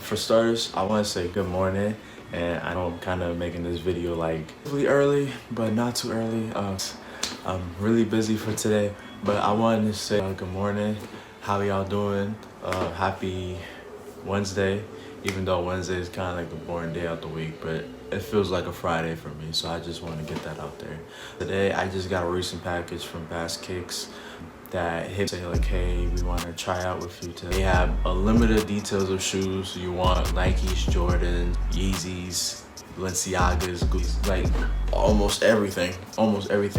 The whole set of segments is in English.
For starters, I want to say good morning, and I know I'm kind of making this video like really early, but not too early. I'm really busy for today, but I wanted to say good morning. How y'all doing? Happy Wednesday, even though Wednesday is kind of like a boring day out the week, but it feels like a Friday for me, so I just want to get that out there. Today, I just got a recent package from Bass Kicks that hit say like, hey, we want to try out with you today. They have unlimited details of shoes. You want Nikes, Jordan, Yeezys, Balenciagas, Gucci's, like almost everything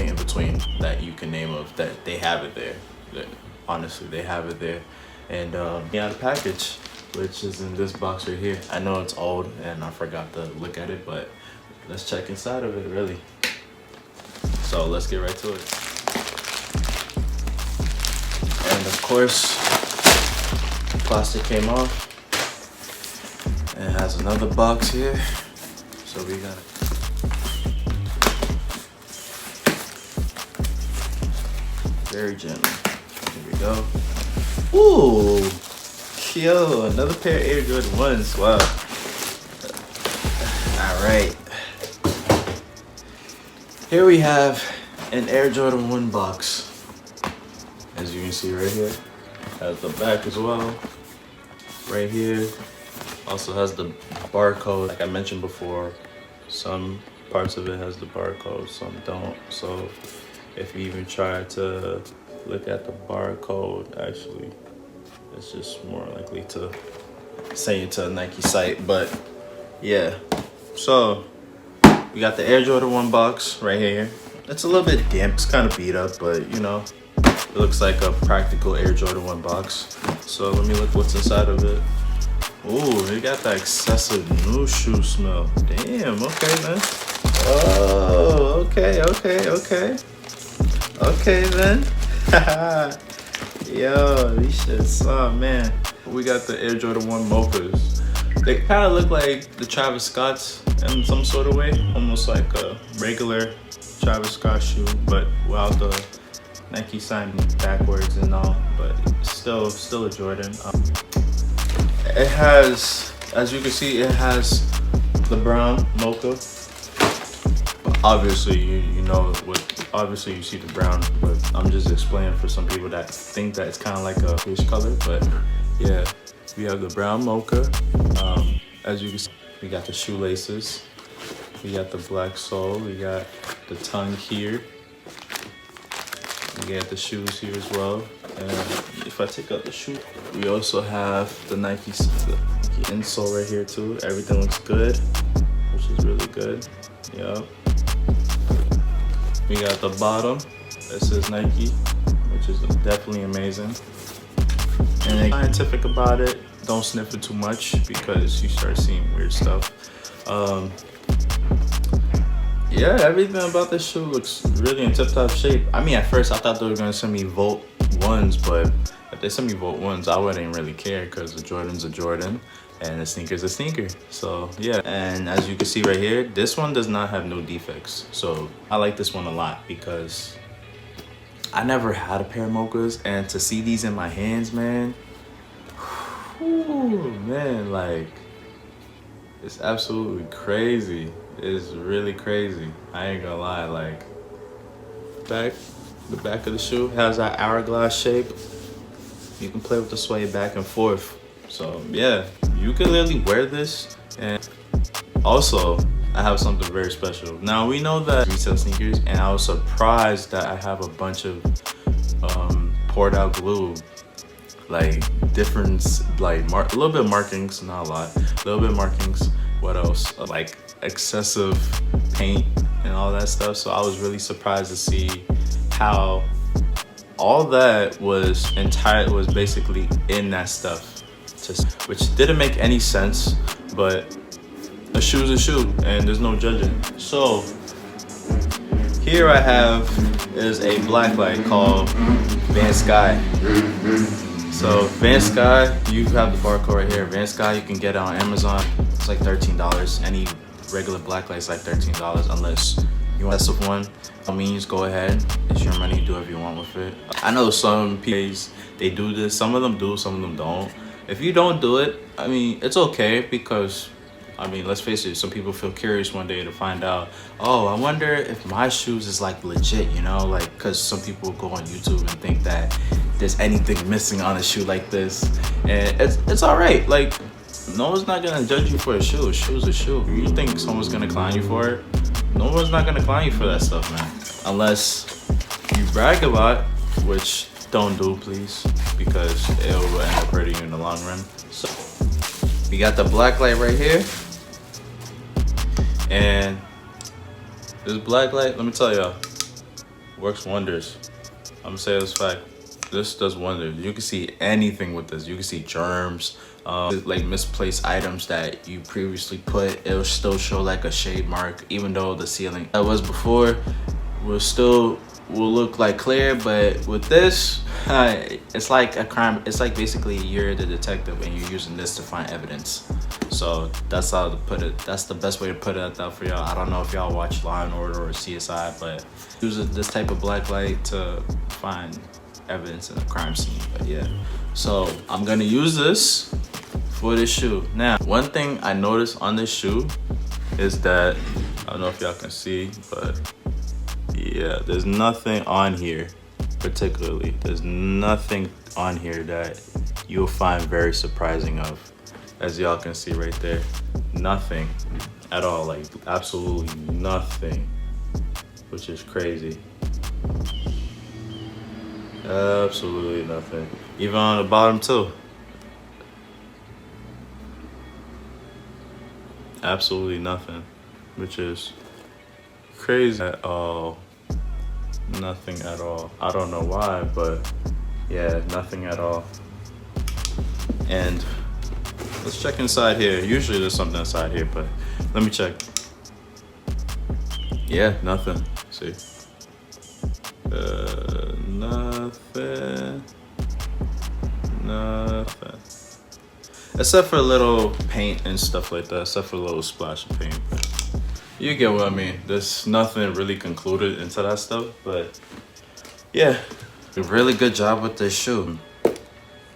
in between that you can name of, that they have it there. Honestly, they have it there. And yeah, the package, which is in this box right here. I know it's old and I forgot to look at it, but let's check inside of it really. So let's get right to it. And of course, the plastic came off. And it has another box here. So we got very gentle. Here we go. Ooh, yo, another pair of Air Jordan 1s. Wow. All right. Here we have an Air Jordan 1 box. As you can see right here, has the back as well. Right here, also has the barcode. Like I mentioned before, some parts of it has the barcode, some don't. So if you even try to look at the barcode, actually, it's just more likely to send you to a Nike site. But yeah, so we got the Air Jordan 1 box right here. It's a little bit damp, it's kind of beat up, but you know, it looks like a practical Air Jordan 1 box. So let me look what's inside of it. Ooh, they got that excessive new shoe smell. Damn, okay, man. Oh, okay. Okay, then. Yo, these shits, oh, man. We got the Air Jordan 1 Mochas. They kind of look like the Travis Scott's in some sort of way. Almost like a regular Travis Scott shoe, but without the Nike sign backwards and all, but still a Jordan. It has, as you can see, it has the brown mocha. But obviously, you know what. Obviously, you see the brown, but I'm just explaining for some people that think that it's kind of like a fish color. But yeah, we have the brown mocha. As you can see, we got the shoelaces. We got the black sole. We got the tongue here. We got the shoes here as well. And if I take out the shoe, we also have the Nike insole right here too. Everything looks good, which is really good. Yep. We got the bottom that says Nike, which is definitely amazing. And then scientific about it, don't sniff it too much because you start seeing weird stuff. Yeah, everything about this shoe looks really in tip-top shape. I mean, at first I thought they were gonna send me Volt 1s, but if they send me Volt 1s, I wouldn't really care because the Jordan's a Jordan and the sneaker's a sneaker. So yeah, and as you can see right here, this one does not have no defects. So I like this one a lot because I never had a pair of Mochas, and to see these in my hands, man, whew, man, like, it's absolutely crazy. It's really crazy. I ain't gonna lie. Like, the back of the shoe has that hourglass shape. You can play with the suede back and forth. So yeah, you can literally wear this. And also, I have something very special. Now we know that resell sneakers, and I was surprised that I have a bunch of poured out glue, like different, like a little bit of markings, not a lot, a little bit of markings. What else? Like excessive paint and all that stuff. So I was really surprised to see how all that was basically in that stuff, which didn't make any sense, but a shoe's a shoe and there's no judging. So here I have is a Blacklight called Van Sky. So Van Sky, you have the barcode right here. Van Sky, you can get it on Amazon. It's like $13. Any regular Blacklight's like $13 unless you want of one. By all means, go ahead. It's your money. Do whatever you want with it. I know some PAs, they do this. Some of them do, some of them don't. If you don't do it, I mean, it's okay because, I mean, let's face it, some people feel curious one day to find out, oh, I wonder if my shoes is like legit, you know, like, because some people go on YouTube and think that there's anything missing on a shoe like this, and it's all right. Like, no one's not gonna judge you for a shoe. A shoe's a shoe. You think someone's gonna clown you for it? No one's not gonna clown you for that stuff, man. Unless you brag a lot, which don't do, please, because it will end up hurting you in the long run. So we got the Blacklight right here, and this Blacklight, let me tell y'all, works wonders. I'm gonna say this fact. This does wonders. You can see anything with this. You can see germs, like misplaced items that you previously put. It'll still show like a shade mark, even though the sealing that was before will look like clear. But with this, it's like a crime. It's like basically you're the detective and you're using this to find evidence. So that's how to put it. That's the best way to put it out for y'all. I don't know if y'all watch Law and Order or CSI, but use this type of Blacklight to find evidence in a crime scene. But yeah, so I'm gonna use this for this shoe. Now, one thing I noticed on this shoe is that, I don't know if y'all can see, but yeah, there's nothing on here particularly. There's nothing on here that you'll find very surprising of. As y'all can see right there, nothing at all, like absolutely nothing, which is crazy. Absolutely nothing. Even on the bottom too. Absolutely nothing, which is crazy at all. Nothing at all. I don't know why, but yeah, nothing at all. And let's check inside here. Usually there's something inside here, but let me check. Yeah, nothing. See? Nothing. Except for a little paint and stuff like that. Except for a little splash of paint. You get what I mean. There's nothing really concluded into that stuff, but yeah, a really good job with this shoe.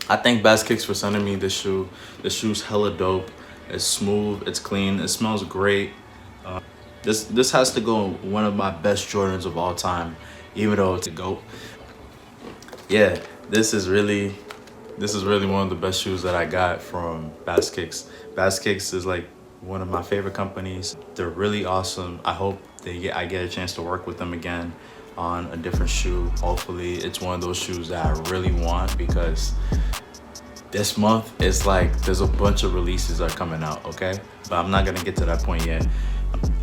I thank Bass Kicks for sending me this shoe. This shoe's hella dope. It's smooth, it's clean, it smells great. This has to go one of my best Jordans of all time, even though it's a GOAT. Yeah, this is really one of the best shoes that I got from Bass Kicks. Bass Kicks is like one of my favorite companies. They're really awesome. I hope I get a chance to work with them again on a different shoe. Hopefully it's one of those shoes that I really want, because this month it's like there's a bunch of releases that are coming out, okay? But I'm not gonna get to that point yet.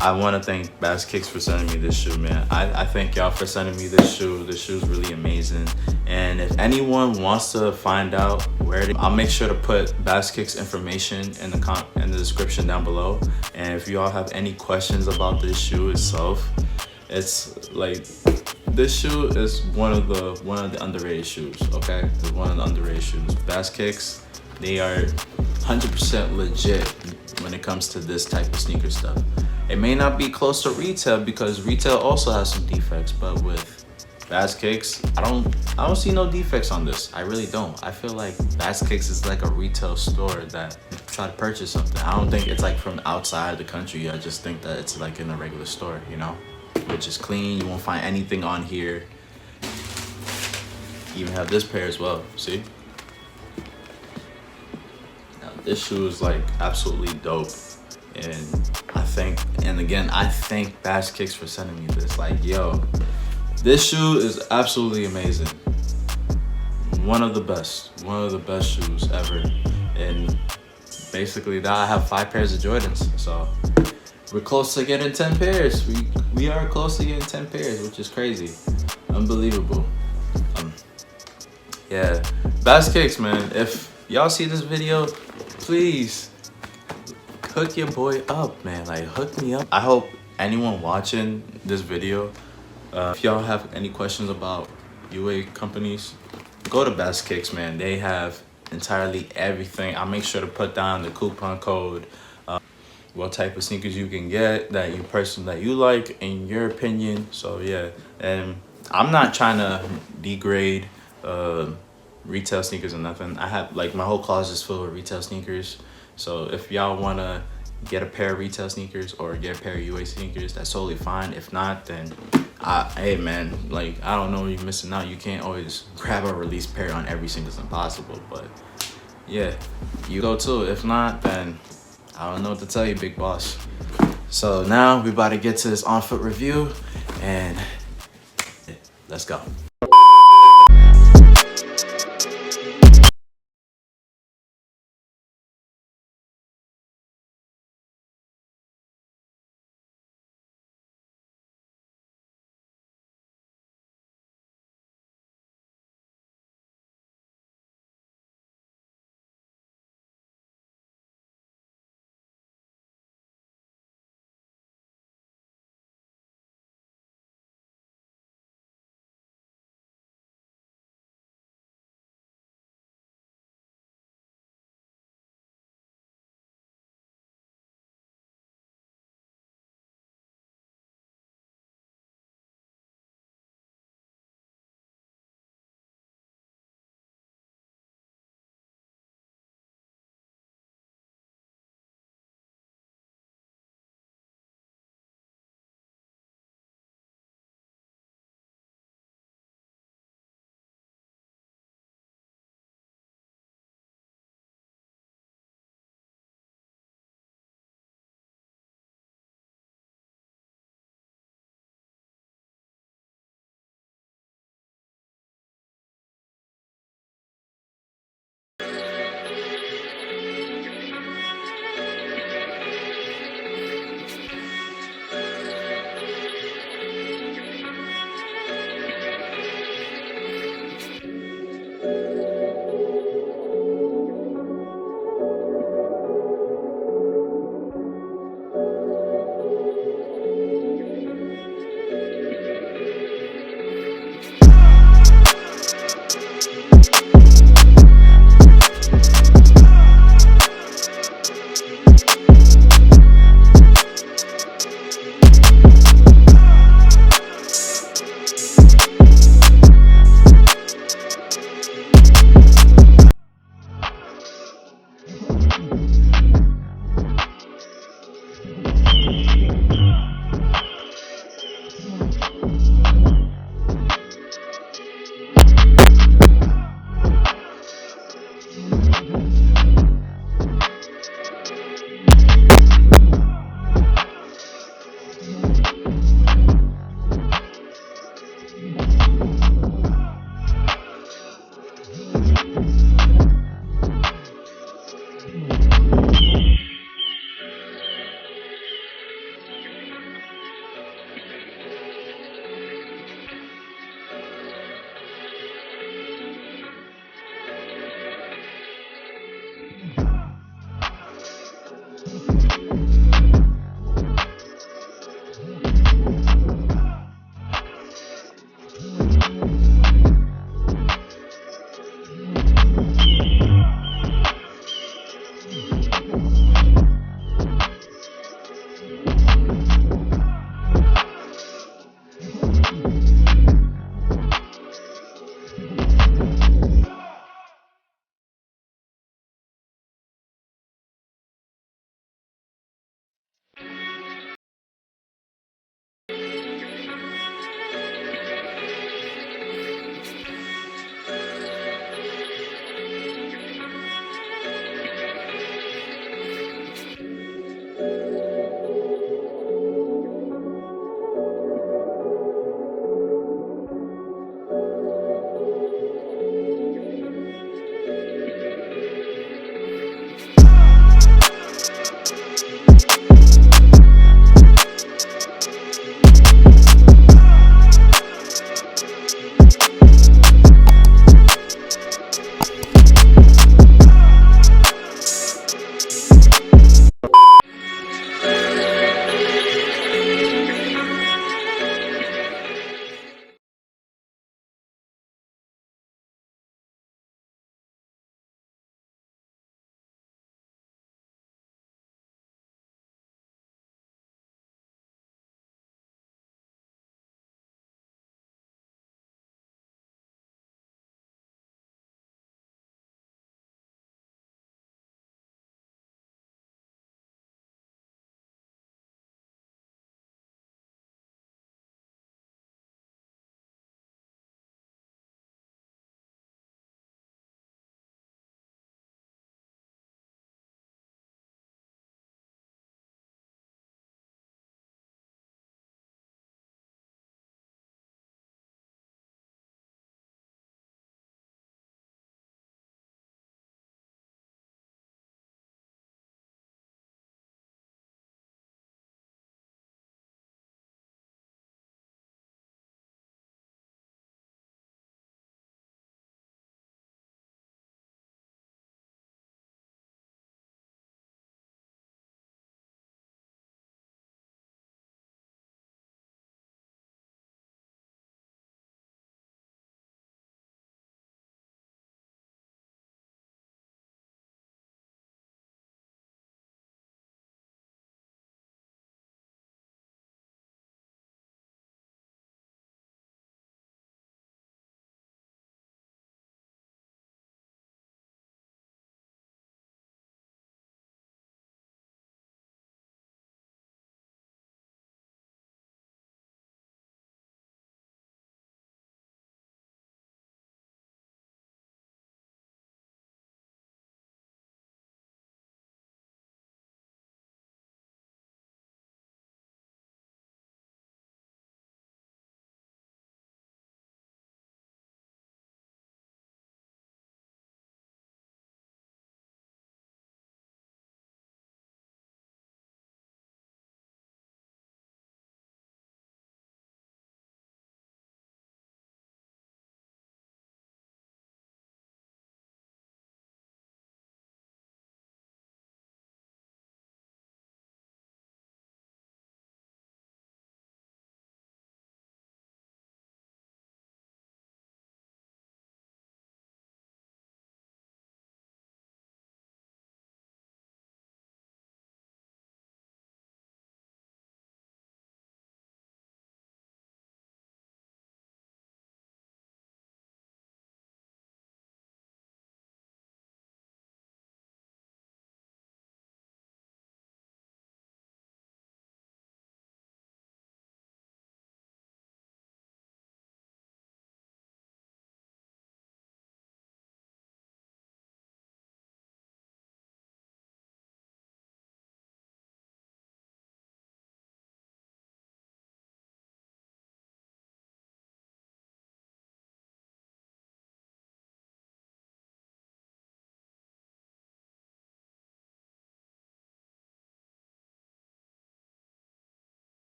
I want to thank Bass Kicks for sending me this shoe, man. I thank y'all for sending me this shoe. This shoe's really amazing. And if anyone wants to find out where I'll make sure to put Bass Kicks information in the description down below. And if y'all have any questions about this shoe itself, it's like, this shoe is one of the underrated shoes, okay? It's one of the underrated shoes. Bass Kicks, they are 100% legit when it comes to this type of sneaker stuff. It may not be close to retail because retail also has some defects, but with Bass Kicks, I don't see no defects on this. I really don't. I feel like Bass Kicks is like a retail store that try to purchase something. I don't think it's like from outside the country. I just think that it's like in a regular store, you know? Which is clean. You won't find anything on here. You even have this pair as well, see? Now, this shoe is like absolutely dope. And I thank Bass Kicks for sending me this. Like, yo, this shoe is absolutely amazing. One of the best shoes ever. And basically now I have 5 pairs of Jordans. So we're close to getting 10 pairs. We are close to getting 10 pairs, which is crazy. Unbelievable. Yeah, Bass Kicks, man. If y'all see this video, please hook your boy up, man. Like, hook me up. I hope anyone watching this video, if y'all have any questions about UA companies, go to Bass Kicks, man. They have entirely everything. I'll make sure to put down the coupon code, what type of sneakers you can get that you like in your opinion. So yeah, and I'm not trying to degrade retail sneakers or nothing. I have like my whole closet is filled with retail sneakers. So if y'all wanna get a pair of retail sneakers or get a pair of UA sneakers, that's totally fine. If not, then hey man, like I don't know what you're missing out. You can't always grab a release pair on every single thing possible, but yeah, you go too. If not, then I don't know what to tell you, big boss. So now we about to get to this on foot review, and let's go.